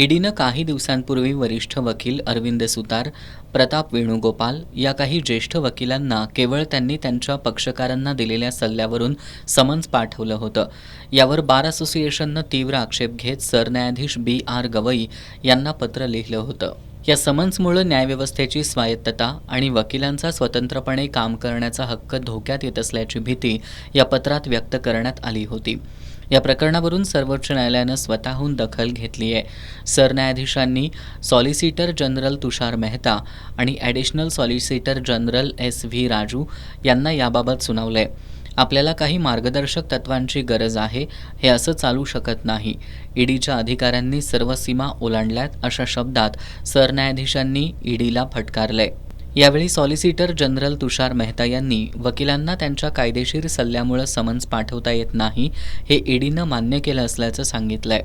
ईडीनं काही दिवसांपूर्वी वरिष्ठ वकील अरविंद सुतार, प्रताप वेणुगोपाल या काही ज्येष्ठ वकिलांना केवळ त्यांनी त्यांच्या पक्षकारांना दिलेल्या सल्ल्यावरून समन्स पाठवलं होतं. यावर बार असोसिएशननं तीव्र आक्षेप घेत सरन्यायाधीश B.R. गवई यांना पत्र लिहिलं होतं. या समन्समुळे न्यायव्यवस्थेची स्वायत्तता आणि वकिलांचा स्वतंत्रपणे काम करण्याचा हक्क धोक्यात येत असल्याची भीती या पत्रात व्यक्त करण्यात आली होती. या प्रकरणावरून सर्वोच्च न्यायालयानं स्वतःहून दखल घेतली आहे. सरन्यायाधीशांनी सॉलिसिटर जनरल तुषार मेहता आणि additional solicitor general S.V. Raju यांना याबाबत सुनावलंय. आपल्याला काही मार्गदर्शक तत्वांची गरज आहे, हे असं चालू शकत नाही. ईडीच्या अधिकाऱ्यांनी सर्व सीमा ओलांडल्यात अशा शब्दात सरन्यायाधीशांनी ईडीला फटकारलंय. यावेळी सॉलिसिटर जनरल तुषार मेहता यांनी वकिलांना त्यांच्या कायदेशीर सल्ल्यामुळे समन्स पाठवता येत नाही, हे ईडीनं मान्य केलं असल्याचं सांगितलंय.